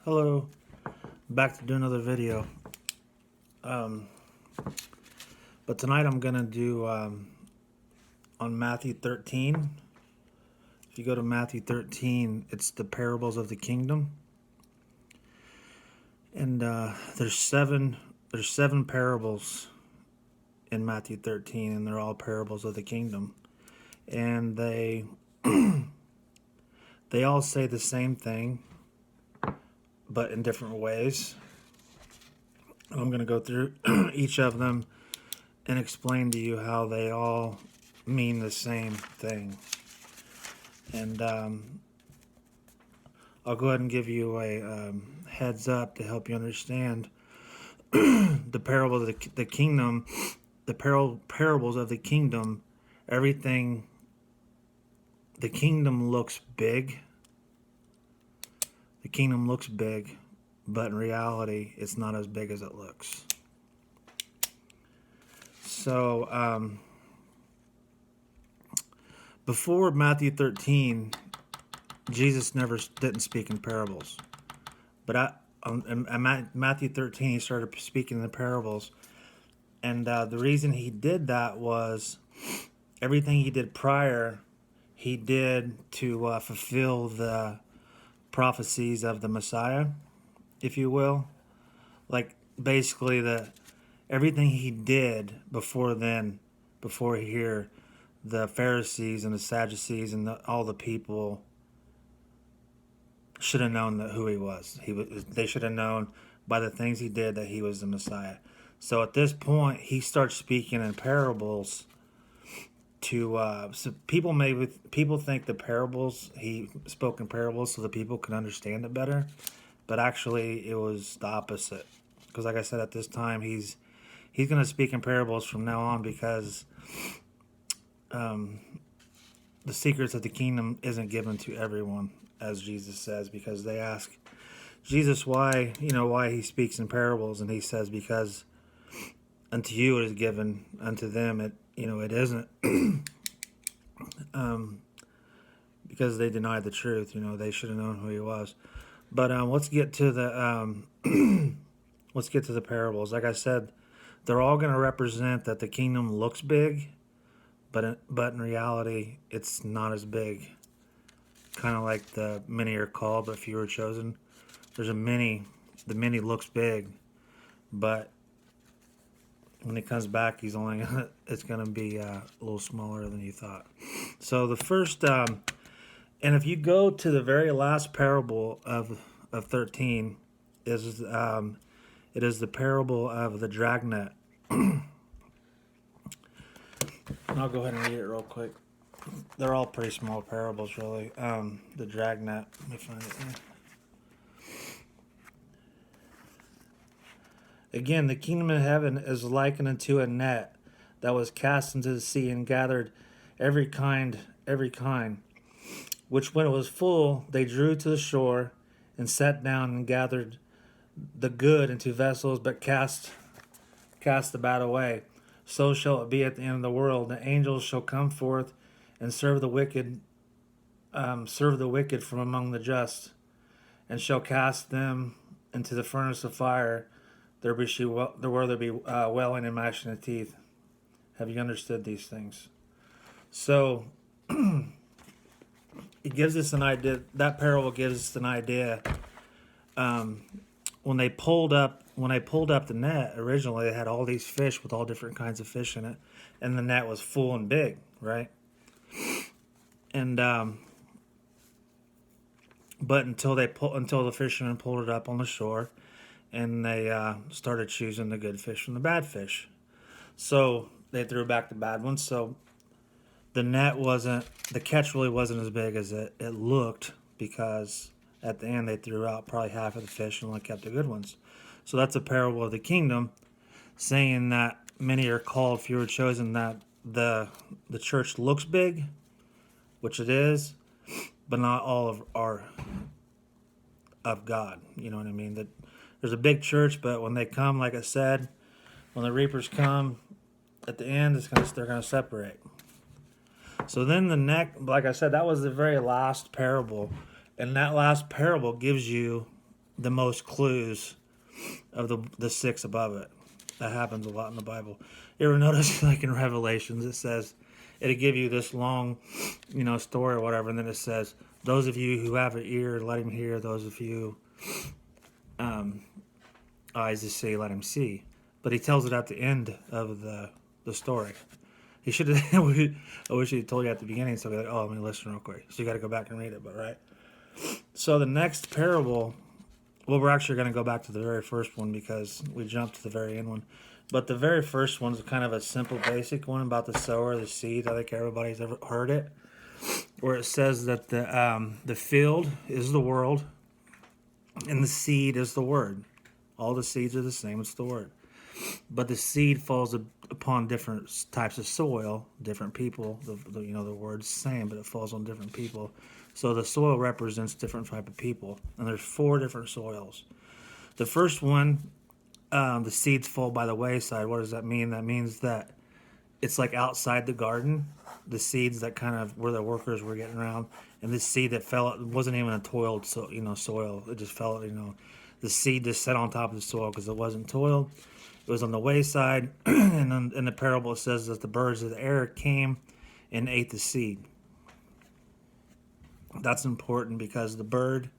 Hello, back to do another video. Um, but tonight I'm gonna do on Matthew 13. If you go to Matthew 13, it's the parables of the kingdom, and there's seven parables in Matthew 13, and they're all parables of the kingdom, and they all say the same thing, but in different ways. And I'm gonna go through each of them and explain to you how they all mean the same thing. And I'll go ahead and give you a heads up to help you understand the parable of the kingdom, the parables of the kingdom. Everything, the kingdom looks big. The kingdom looks big, but in reality, it's not as big as it looks. So, before Matthew 13, Jesus didn't speak in parables. But at Matthew 13, he started speaking in parables. And the reason he did that was everything he did prior, he did to fulfill the prophecies of the Messiah, if you will. Like, basically, everything he did before then, before here, the Pharisees and the Sadducees and all the people should have known who he was. They should have known by the things he did that he was the Messiah. So at this point, he starts speaking in parables to so people think the parables, he spoke in parables so the people can understand it better, but actually it was the opposite. Because like I said, at this time he's going to speak in parables from now on, because the secrets of the kingdom isn't given to everyone, as Jesus says, because they ask Jesus why he speaks in parables, and he says, because unto you it is given, unto them it isn't. Because they denied the truth. They should have known who he was. But let's get to the parables. Like I said, they're all going to represent that the kingdom looks big, but in reality, it's not as big. Kind of like the many are called, but few are chosen. There's a many. The many looks big, but when he comes back, it's gonna be a little smaller than you thought. So the first, and if you go to the very last parable of 13, it is the parable of the dragnet. I'll go ahead and read it real quick. They're all pretty small parables, really. The dragnet. Let me find it here. Again, the kingdom of heaven is likened unto a net that was cast into the sea and gathered every kind, which when it was full, they drew to the shore and sat down and gathered the good into vessels, but cast the bad away. So shall it be at the end of the world. The angels shall come forth and serve the wicked from among the just, and shall cast them into the furnace of fire. There will be wailing and gnashing of teeth. Have you understood these things? So it gives us an idea. That parable gives us an idea. When they pulled up the net originally, they had all these fish with all different kinds of fish in it, and the net was full and big, right? And but until the fishermen pulled it up on the shore, and they started choosing the good fish from the bad fish. So they threw back the bad ones. So the catch really wasn't as big as it looked, because at the end they threw out probably half of the fish and only kept the good ones. So that's a parable of the kingdom, saying that many are called, few are chosen, that the church looks big, which it is, but not all are of God. You know what I mean? That there's a big church, but when they come, like I said, when the reapers come, at the end, they're going to separate. So then like I said, that was the very last parable. And that last parable gives you the most clues of the six above it. That happens a lot in the Bible. You ever notice, like in Revelations, it says it'll give you this long, story or whatever, and then it says, "Those of you who have an ear, let him hear. Those of you eyes to see, let him see." But he tells it at the end of the story. He should have. I wish he had told you at the beginning, so be like, "Oh, let me listen real quick." So you got to go back and read it, but right. So the next parable. Well, we're actually going to go back to the very first one because we jumped to the very end one. But the very first one is kind of a simple, basic one about the sower, the seed. I think everybody's ever heard it, where it says that the field is the world, and the seed is the word. All the seeds are the same; it's the word. But the seed falls upon different types of soil, different people. The word's the same, but it falls on different people. So the soil represents different type of people, and there's 4 different soils. The first one, the seeds fall by the wayside. What does that mean? That means that it's like outside the garden, the seeds that kind of where the workers were getting around, and this seed that fell, it wasn't even a toiled soil. It just fell, the seed just set on top of the soil because it wasn't toiled. It was on the wayside, and in the parable it says that the birds of the air came and ate the seed. That's important because the bird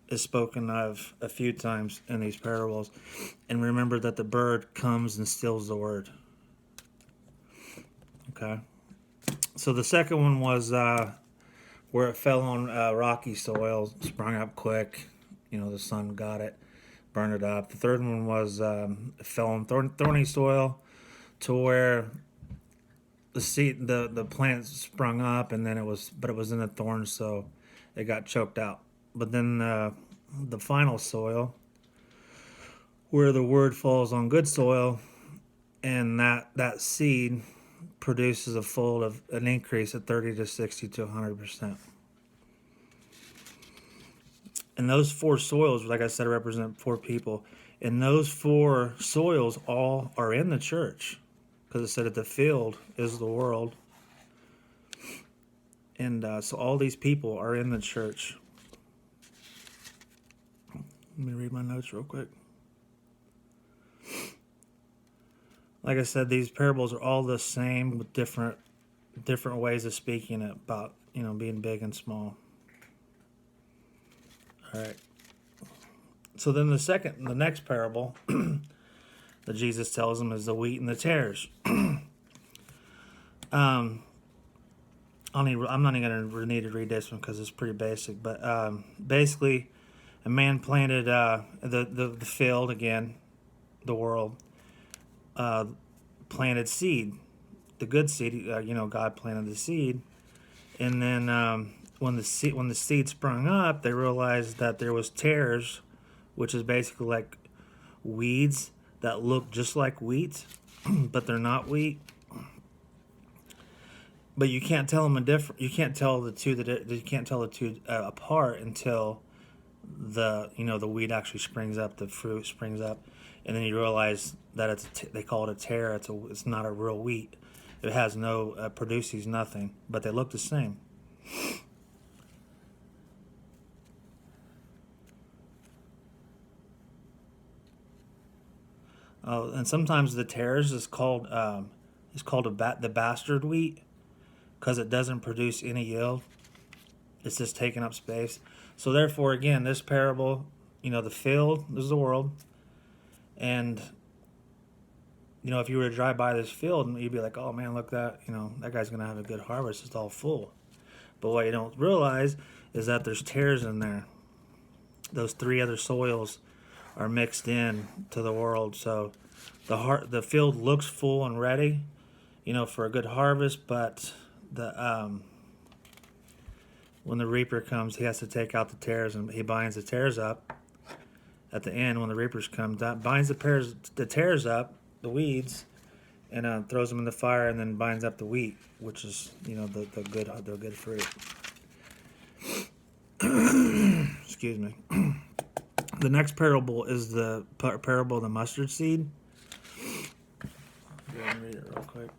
is spoken of a few times in these parables. And remember that the bird comes and steals the word. Okay? So the second one was where it fell on rocky soil, sprung up quick. The sun got it, burned it up. The third one was it fell on thorny soil to where the seed, the plant sprung up, and then it was in the thorns, so it got choked out. But then the final soil, where the word falls on good soil, and that seed produces a fold of an increase of 30 to 60 to 100%. And those 4 soils, like I said, represent 4 people. And those 4 soils all are in the church. Because it said that the field is the world. And so all these people are in the church. Let me read my notes real quick. Like I said, these parables are all the same with different ways of speaking about, being big and small. All right. So then the next parable that Jesus tells them is the wheat and the tares. I'm not even going to need to read this one because it's pretty basic. But basically, a man planted the field again, the world, planted seed, the good seed. God planted the seed, and then when the seed sprung up, they realized that there was tares, which is basically like weeds that look just like wheat, but they're not wheat. But you can't tell them You can't tell the two apart until the wheat actually springs up, the fruit springs up, and then you realize that they call it a tare. It's not a real wheat. It has no produces nothing, but they look the same. Oh, and sometimes the tares is called the bastard wheat because it doesn't produce any yield. It's just taking up space. So therefore, again, this parable, the field is the world, and if you were to drive by this field, you'd be like, "Oh man, look that guy's gonna have a good harvest. It's all full." But what you don't realize is that there's tares in there. Those 3 other soils are mixed in to the world, so the field looks full and ready, for a good harvest, but when the reaper comes, he has to take out the tares, and he binds the tares up at the end. When the reapers come, binds the tares up, the weeds, and throws them in the fire, and then binds up the wheat, which is the good fruit. Excuse me. The next parable is the parable of the mustard seed. Go ahead and read it real quick.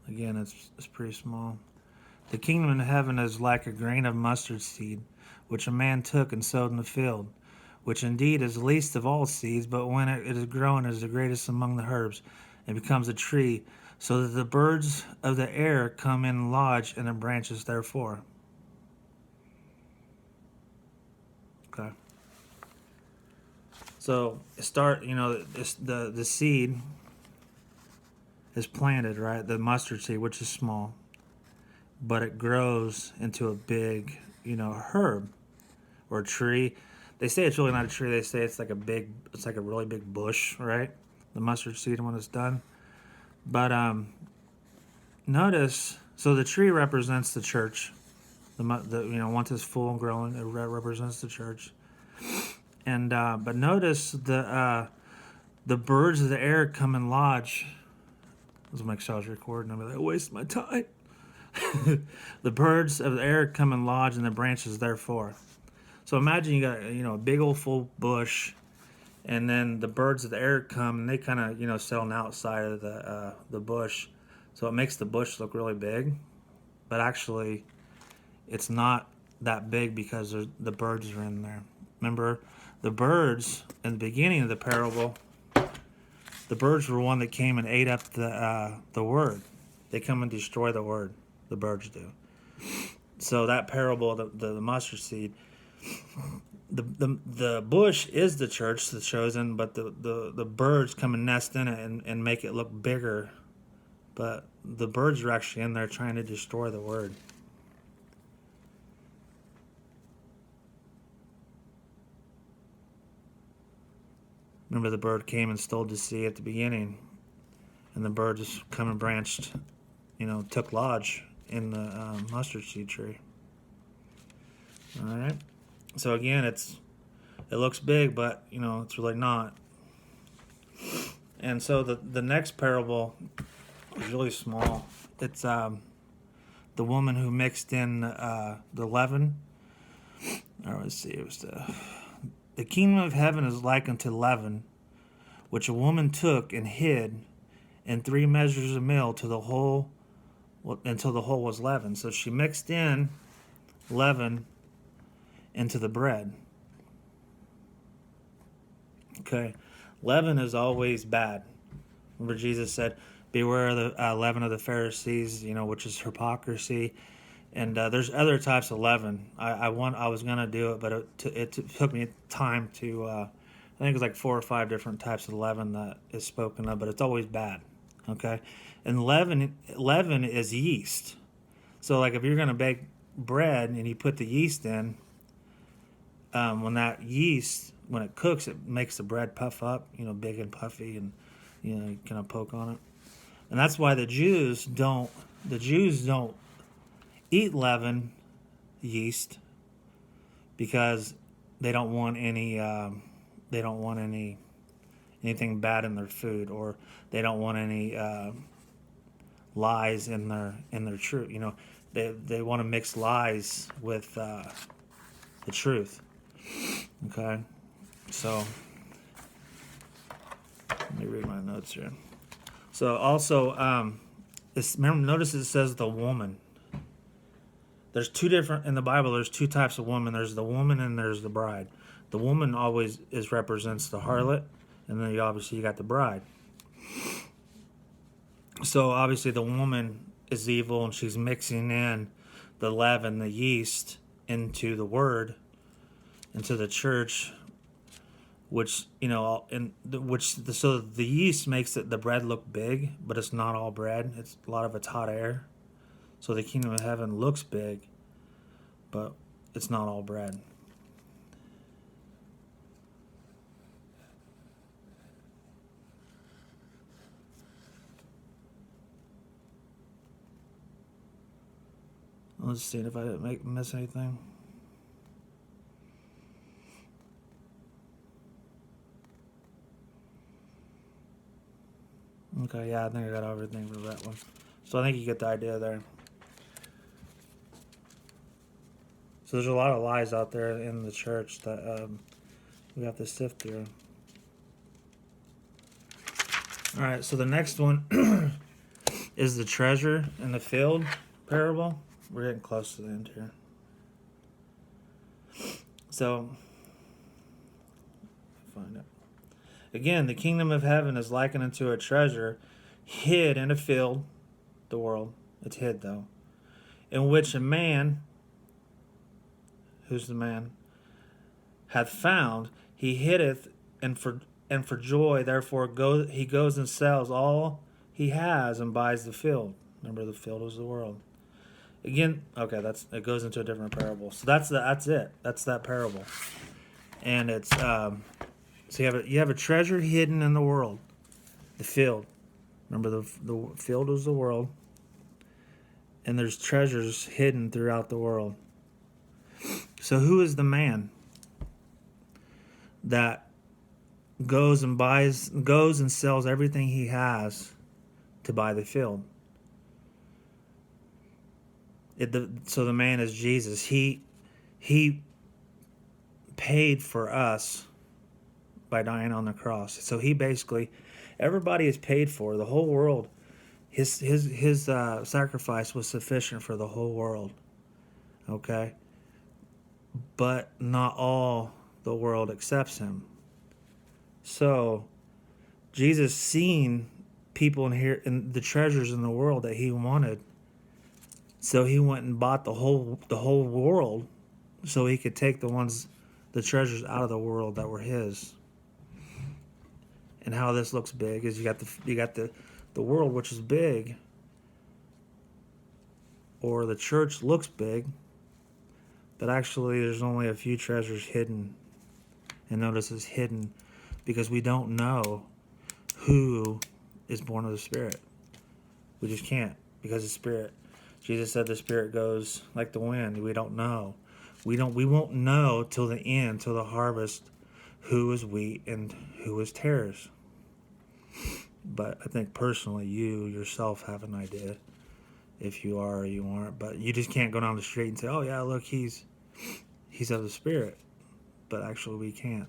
Again, it's pretty small. The kingdom in heaven is like a grain of mustard seed, which a man took and sowed in the field, which indeed is the least of all seeds, but when it is grown, it is the greatest among the herbs, and becomes a tree, so that the birds of the air come in and lodge in the branches therefore. Okay. So the seed is planted, right? The mustard seed, which is small, but it grows into a big, herb or a tree. They say it's really not a tree. They say it's like a really big bush, right? The mustard seed when it's done. But notice, so the tree represents the church. Once it's full and growing, it represents the church. And but notice the birds of the air come and lodge. This is my Excel's recording. I'm like, I waste my time. The birds of the air come and lodge in the branches therefore. So imagine you got a big old full bush, and then the birds of the air come and they kind of sit on the outside of the bush, so it makes the bush look really big, but actually it's not that big because the birds are in there. Remember, the birds in the beginning of the parable, the birds were one that came and ate up the word. They come and destroy the word. The birds do. So that parable, the mustard seed, the bush is the church, the chosen, but the birds come and nest in it and make it look bigger. But the birds are actually in there trying to destroy the word. Remember, the bird came and stole the seed at the beginning, and the bird just come and branched, took lodge in the mustard seed tree. All right. So again, it looks big, but it's really not. And so the next parable is really small. It's the woman who mixed in the leaven. Or let's see, it was the kingdom of heaven is like unto leaven, which a woman took and hid in 3 measures of meal until the whole was leavened. So she mixed in leaven into the bread. Okay, leaven is always bad. Remember, Jesus said, "Beware of the leaven of the Pharisees," which is hypocrisy. And there's other types of leaven. I was gonna do it, but it took me time to. I think it's like 4 or 5 different types of leaven that is spoken of, but it's always bad. Okay, and leaven is yeast. So like if you're gonna bake bread and you put the yeast in, when it cooks, it makes the bread puff up, big and puffy, and you kind of poke on it. And that's why the Jews don't eat leaven, yeast, because they don't want anything bad in their food, or they don't want any lies in their truth. They want to mix lies with the truth. Okay, so let me read my notes here. So also, notice it says the woman. There's in the Bible, there's 2 types of woman. There's the woman and there's the bride. The woman always represents the harlot, and then you got the bride. So obviously the woman is evil, and she's mixing in the leaven, the yeast, into the word, into the church, so the yeast makes the bread look big, but it's not all bread. A lot of it's hot air. So the kingdom of heaven looks big, but it's not all bread. Let's see if I didn't miss anything. Okay, yeah, I think I got everything for that one. So I think you get the idea there. So there's a lot of lies out there in the church that we have to sift through. All right, so the next one is the treasure in the field parable. We're getting close to the end here. So, find it. Again, the kingdom of heaven is likened unto a treasure hid in a field, the world, it's hid though, in which a man, who's the man, hath found, he hiddeth, and for joy, therefore he goes and sells all he has and buys the field. Remember, the field is the world. Again, okay, it goes into a different parable. So that's it. That's that parable, and it's so you have a treasure hidden in the world, the field. Remember, the field is the world, and there's treasures hidden throughout the world. So who is the man that goes and sells everything he has to buy the field? So the man is Jesus. He paid for us by dying on the cross. So he basically, everybody is paid for. The whole world, his sacrifice was sufficient for the whole world. Okay, but not all the world accepts him. So Jesus seen people in the treasures in the world that he wanted. So he went and bought the whole world, so he could take the treasures out of the world that were his. And how this looks big is you got the world, which is big, or the church looks big, but actually there's only a few treasures hidden. And notice it's hidden because we don't know who is born of the Spirit. We just can't, because the Spirit. Jesus said the Spirit goes like the wind. We don't know. We won't know till the end, till the harvest, who is wheat and who is tares. But I think personally, you yourself have an idea if you are or you aren't. But you just can't go down the street and say, "Oh yeah, look, he's of the Spirit." But actually, we can't.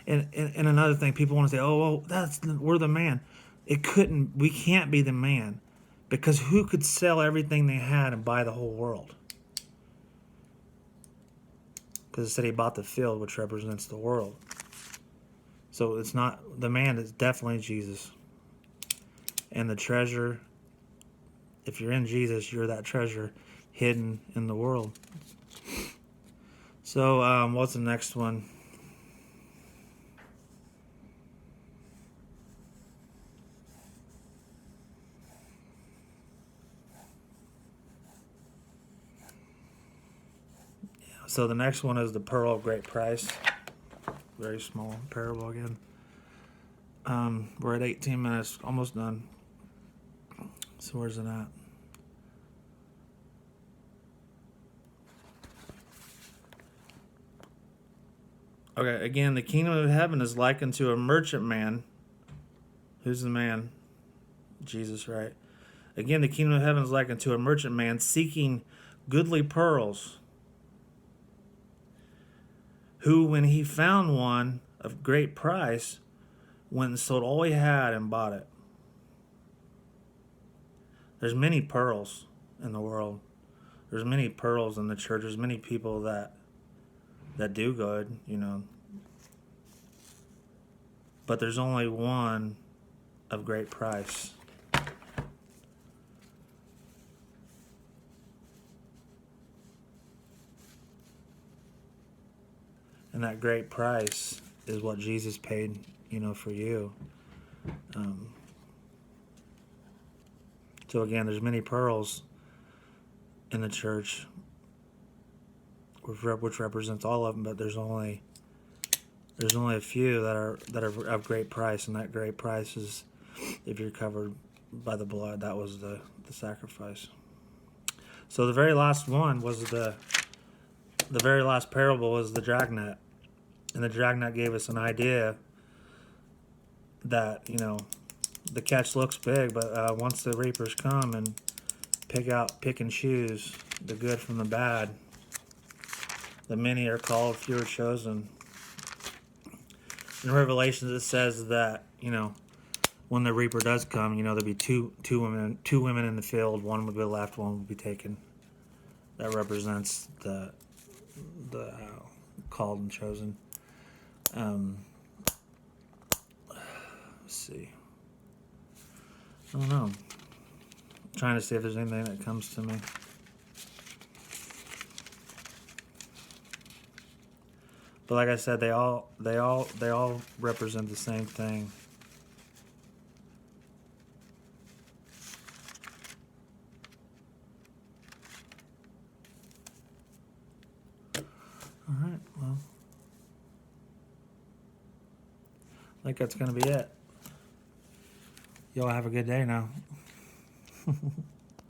And another thing, people want to say, "Oh, well, we're the man." We can't be the man, because who could sell everything they had and buy the whole world? Because it said he bought the field, which represents the world. So it's not the man. It's definitely Jesus. And the treasure, if you're in Jesus, you're that treasure hidden in the world. So what's the next one? So the next one is the pearl of great price. Very small parable again. We're at 18 minutes, almost done. So where's it at? Okay, again, the kingdom of heaven is likened to a merchant man. Who's the man? Jesus, right? Again, the kingdom of heaven is likened to a merchant man seeking goodly pearls, who, when he found one of great price, went and sold all he had and bought it. There's many pearls in the world. There's many pearls in the church. There's many people that do good, But there's only one of great price. And that great price is what Jesus paid, for you. So again, there's many pearls in the church, which represents all of them, but there's only a few that are of great price, and that great price is, if you're covered by the blood, that was the sacrifice. So the very last one was the very last parable was the dragnet. And the dragnet gave us an idea that, the catch looks big, but once the reapers come and pick and choose the good from the bad, the many are called, few are chosen. In Revelations it says that, when the reaper does come, you know, there'll be two women in the field. One would be left, one would be taken. That represents the called and chosen. Let's see. I don't know. I'm trying to see if there's anything that comes to me. But like I said, they all represent the same thing. All right, well, I think that's going to be it. Y'all have a good day now.